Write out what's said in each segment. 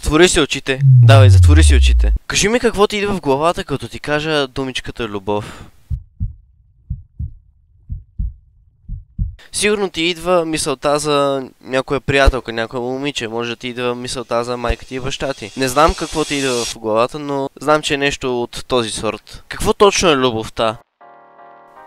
Затвори си очите. Давай, затвори си очите. Кажи ми какво ти идва в главата, като ти кажа думичката любов. Сигурно ти идва мисълта за някоя приятелка, някоя момиче, може да ти идва мисълта за майка ти и баща ти. Не знам какво ти идва в главата, но знам, че е нещо от този сорт. Какво точно е любовта?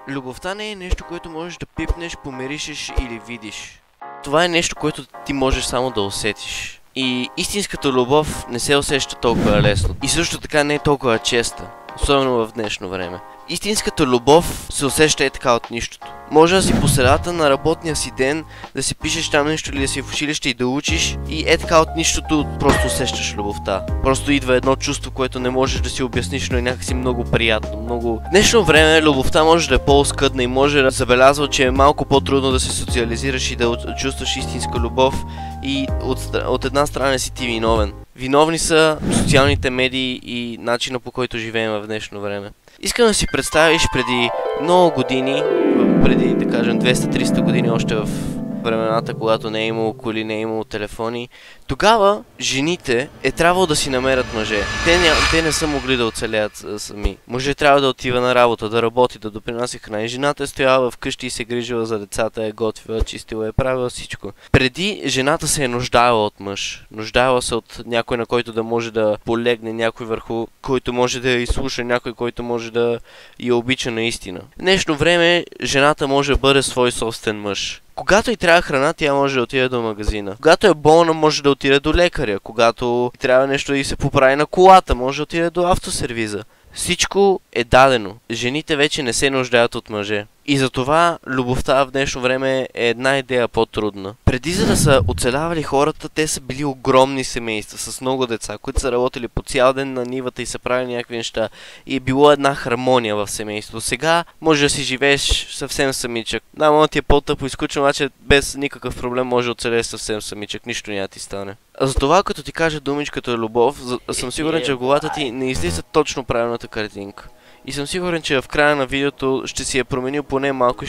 Любовта не е нещо, което можеш да пипнеш, помиришеш или видиш. Това е нещо, което ти можеш само да усетиш. И истинската любов не се усеща толкова лесно. И също така не е толкова честа, особено в днешно време. Истинската любов се усеща така от нищото. Може да си по средата на работния си ден, да си пишеш там нещо или да си в училище и да учиш и така от нищото просто усещаш любовта. Просто идва едно чувство, което не можеш да си обясниш, но е някакси много приятно, много... В днешно време любовта може да е по-оскъдна и може да забелязва, че е малко по-трудно да се социализираш и да чувстваш истинска любов и от една страна си ти виновен. Виновни са социалните медии и начина, по който живеем в днешно време. Искам да си представиш преди много години, преди да кажем 200-300 години, още в времената, когато не е имало коли, не е имало телефони, тогава жените е трябвало да си намерят мъже. Те не са могли да оцелеят сами. Мъже трябва да отива на работа, да работи, да допринася храна. И жената е стояла вкъщи и се грижила за децата, е готвила, чистила, е правила всичко. Преди жената се е нуждаела от мъж. Нуждаела се от някой, на който да може да полегне, някой върху който може да я изслуша, някой, който може да я обича наистина. В днешно време жената може да бъде свой собствен мъж. Когато й трябва храна, тя може да отиде до магазина. Когато е болна, може да отиде до лекаря. Когато трябва нещо да й се поправи на колата, може да отиде до автосервиза. Всичко е дадено. Жените вече не се нуждаят от мъже. И затова любовта в днешно време е една идея по-трудна. Преди, за да са оцелявали хората, те са били огромни семейства с много деца, които са работили по цял ден на нивата и са правили някакви неща. И е било една хармония в семейството. Сега може да си живееш съвсем самичък. Да, мама ти е по-тъпо изкучен, обаче без никакъв проблем може да оцелееш съвсем самичък. Нищо няма ти стане. Затова, като ти кажа думичката любов, съм сигурен, че в главата ти не излиза точно правилната картинка. И съм сигурен, че в края на видеото ще си я променил поне малко и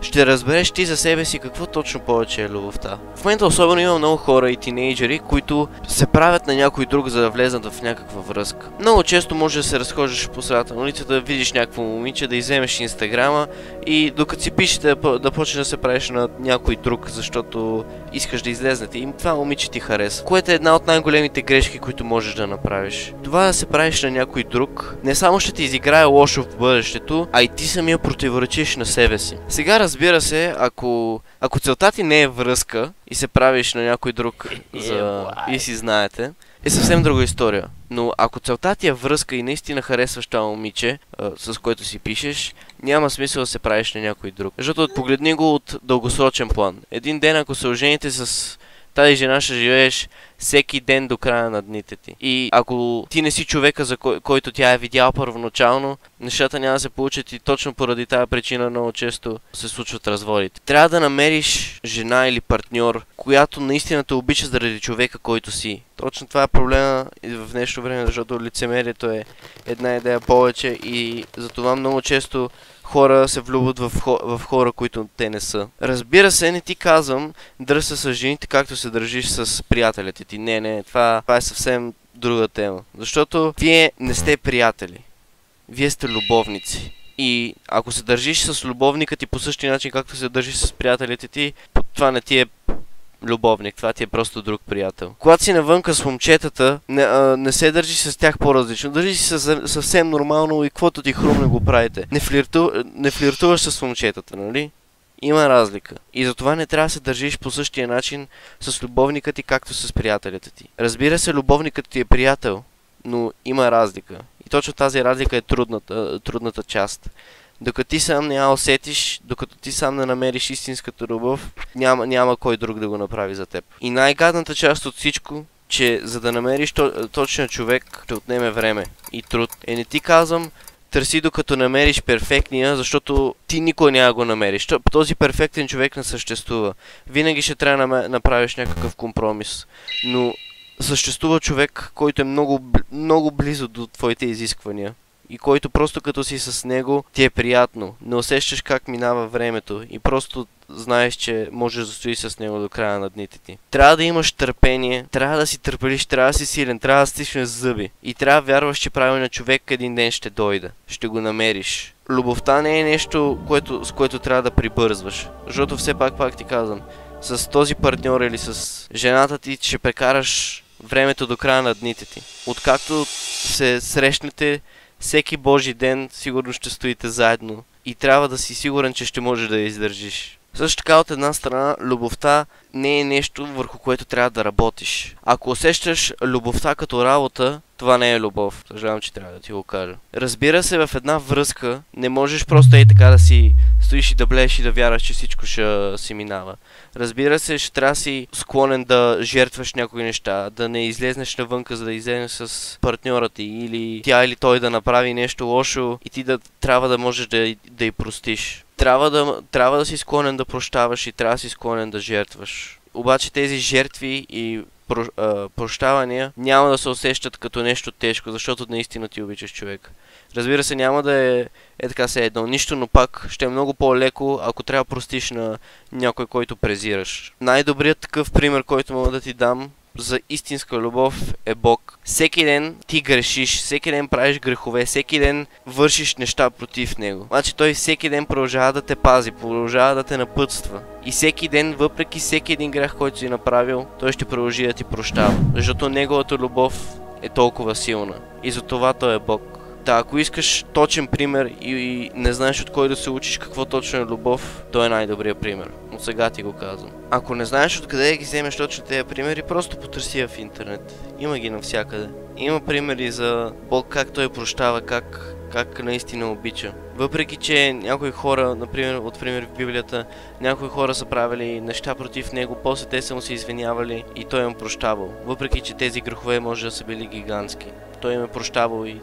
ще разбереш ти за себе си какво точно повече е любовта. В момента особено има много хора и тинейджери, които се правят на някой друг, за да влезнат в някаква връзка. Много често може да се разхождаш по средата на улицата, да видиш някакво момиче, да изземеш инстаграма и докато си пишеш да почнеш да се правиш на някой друг, защото искаш да излезнете и това момиче ти хареса. Което е една от най-големите грешки, които можеш да направиш. Това да се правиш на някой друг не само ще ти изиграе лошо в бъдещето, а и ти самия противоречиш на себе си. Сега, разбира се, ако целта ти не е връзка и се правиш на някой друг и си знаете, е съвсем друга история. Но ако целта ти е връзка и наистина харесваш това момиче, с което си пишеш, няма смисъл да се правиш на някой друг. Защото погледни го от дългосрочен план. Един ден, ако се ожените с тази жена, ще живееш всеки ден до края на дните ти. И ако ти не си човека, за който тя е видяла първоначално, нещата няма да се получат и точно поради тази причина много често се случват разводите. Трябва да намериш жена или партньор, която наистина те обича заради човека, който си. Точно това е проблема в днешно време, защото лицемерието е една идея повече и затова много често хора се влюбват в хора, които те не са. Разбира се, не ти казвам дръж се с жените, както се държиш с приятелите ти. Не, това е съвсем друга тема. Защото вие не сте приятели. Вие сте любовници. И ако се държиш с любовника ти по същия начин, както се държиш с приятелите ти, това не ти е любовник, това ти е просто друг приятел. Когато си навънка с момчетата, не се държиш с тях по-различно. Държиш се съвсем нормално и каквото ти хрумне го правите. Не флиртуваш с момчетата, нали? Има разлика. И затова не трябва да се държиш по същия начин с любовника ти, както с приятелите ти. Разбира се, любовникът ти е приятел, но има разлика. И точно тази разлика е трудната част. Докато ти сам не я усетиш, докато ти сам не намериш истинската любов, няма кой друг да го направи за теб. И най-гадната част от всичко, че за да намериш точния човек, ще отнеме време и труд. Не ти казвам, търси докато намериш перфектния, защото ти никой няма го намериш. Този перфектен човек не съществува. Винаги ще трябва да направиш някакъв компромис. Но съществува човек, който е много близо до твоите изисквания. И който просто като си с него ти е приятно. Не усещаш как минава времето и просто знаеш, че можеш да стоиш с него до края на дните ти. Трябва да имаш търпение, трябва да си търпелиш, трябва да си силен, трябва да стиснеш зъби. И трябва да вярваш, че правилният човек един ден ще дойде. Ще го намериш. Любовта не е нещо, с което трябва да прибързваш. Защото все пак ти казвам, с този партньор или с жената ти ще прекараш времето до края на дните ти. Откакто се срещнете, всеки божи ден сигурно ще стоите заедно и трябва да си сигурен, че ще можеш да я издържиш. Също така от една страна, любовта не е нещо, върху което трябва да работиш. Ако усещаш любовта като работа, това не е любов. Съжалявам, че трябва да ти го кажа. Разбира се, в една връзка не можеш просто така да си стоиш и да блееш и да вярваш, че всичко ще си минава. Разбира се, ще трябва да си склонен да жертваш някои неща, да не излезнеш навънка, за да излезнеш с партньора ти, или тя или той да направи нещо лошо и ти трябва да можеш да й простиш. Трябва да си склонен да прощаваш и трябва да си склонен да жертваш. Обаче тези жертви и прощавания няма да се усещат като нещо тежко, защото наистина ти обичаш човек. Разбира се, няма да е така се едно нищо, но пак ще е много по-леко, ако трябва да простиш на някой, който презираш. Най-добрият такъв пример, който мога да ти дам за истинска любов е Бог. Всеки ден ти грешиш, всеки ден правиш грехове, всеки ден вършиш неща против него. Значи той всеки ден продължава да те пази, продължава да те напътства. И всеки ден, въпреки всеки един грех, който си направил, той ще продължи да ти прощава. Защото неговата любов е толкова силна. И затова той е Бог. Да, ако искаш точен пример и не знаеш от кой да се учиш какво точно е любов, той е най-добрият пример. От сега ти го казвам. Ако не знаеш откъде ги вземеш точно тези примери, просто потърси в интернет. Има ги навсякъде. Има примери за Бог, как той прощава, как наистина обича. Въпреки, че някои хора, например, от пример в Библията, някои хора са правили неща против него, после те са му се извинявали и той им прощавал. Въпреки, че тези грехове може да са били гигантски. Той им е прощавал и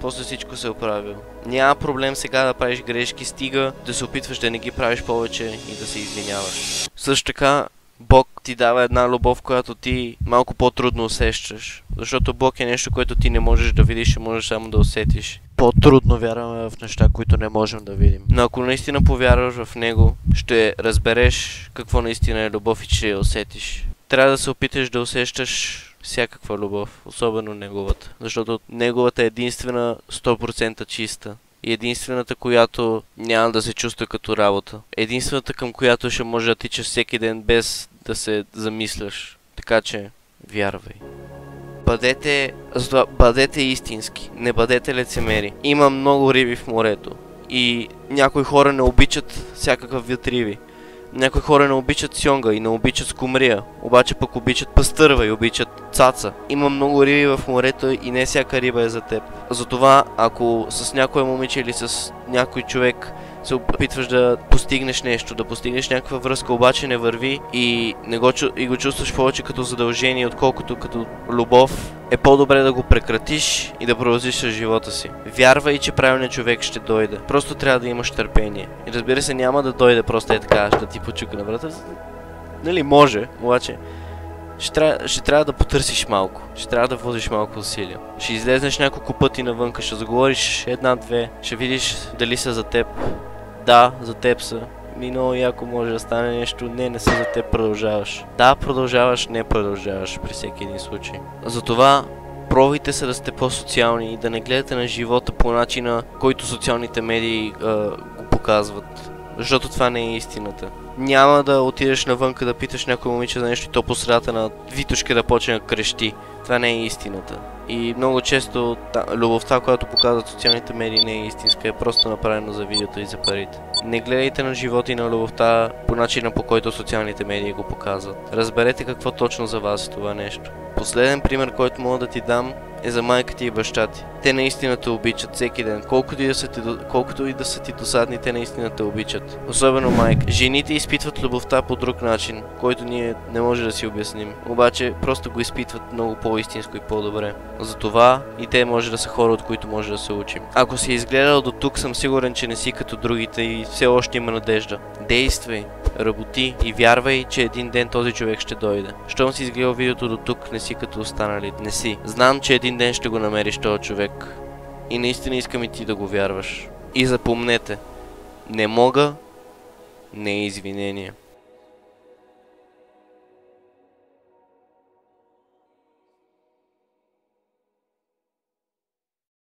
после всичко се е оправил. Няма проблем сега да правиш грешки, стига да се опитваш да не ги правиш повече и да се извиняваш. Също така, Бог ти дава една любов, която ти малко по-трудно усещаш. Защото Бог е нещо, което ти не можеш да видиш и можеш само да усетиш. По-трудно вярваме в неща, които не можем да видим. Но ако наистина повярваш в Него, ще разбереш какво наистина е любов и ще я усетиш. Трябва да се опиташ да усещаш всякаква любов, особено неговата. Защото неговата е единствена 100% чиста. И единствената, която няма да се чувства като работа. Единствената, към която ще може да тичаш всеки ден без да се замисляш. Така че, вярвай. Бъдете истински, не бъдете лицемери. Има много риби в морето. И някои хора не обичат всякакъв вид риби. Някои хора не обичат сьонга и не обичат скумрия, обаче пък обичат пастърва и обичат цаца. Има много риби в морето и не всяка риба е за теб. Затова, ако с някоя момиче или с някой човек се опитваш да постигнеш нещо, да постигнеш някаква връзка, обаче не върви и го чувстваш повече като задължение, отколкото като любов, е по-добре да го прекратиш и да продължиш с живота си. Вярвай, че правилният човек ще дойде. Просто трябва да имаш търпение. И разбира се, няма да дойде просто така, ще ти почука на врата. Нали, може, обаче ще трябва да потърсиш малко. Ще трябва да вложиш малко усилия. Ще излезнеш няколко пъти навънка, ще заговориш една-две, ще видиш дали са за теб. Да, за теб са. Много яко може да стане нещо. Не са за теб, продължаваш. Да, продължаваш, не продължаваш при всеки един случай. Затова пробвайте се да сте по-социални и да не гледате на живота по начина, който социалните медии го показват. Защото това не е истината. Няма да отидеш навънка да питаш някой момиче за нещо и то по средата на витушка да почне да крещи. Това не е истината. И много често любовта, която показват социалните медии, не е истинска, е просто направена за видеото и за парите. Не гледайте на живота и на любовта по начина, по който социалните медии го показват. Разберете какво точно за вас е това нещо. Последен пример, който мога да ти дам, е за майка ти и баща ти. Те наистина те обичат всеки ден. Колкото и да са ти досадни, те наистина те обичат. Особено майка. Жените изпитват любовта по друг начин, който ние не може да си обясним. Обаче просто го изпитват много по-истинско и по-добре. Затова и те може да са хора, от които може да се учим. Ако си изгледал до тук, съм сигурен, че не си като другите и все още има надежда. Действай, работи и вярвай, че един ден този човек ще дойде. Щом си изгледал видеото до тук, не си като останалите. Не си. Знам, че един ден ще го намериш този човек. И наистина искам и ти да го вярваш. И запомнете, не мога не е извинение.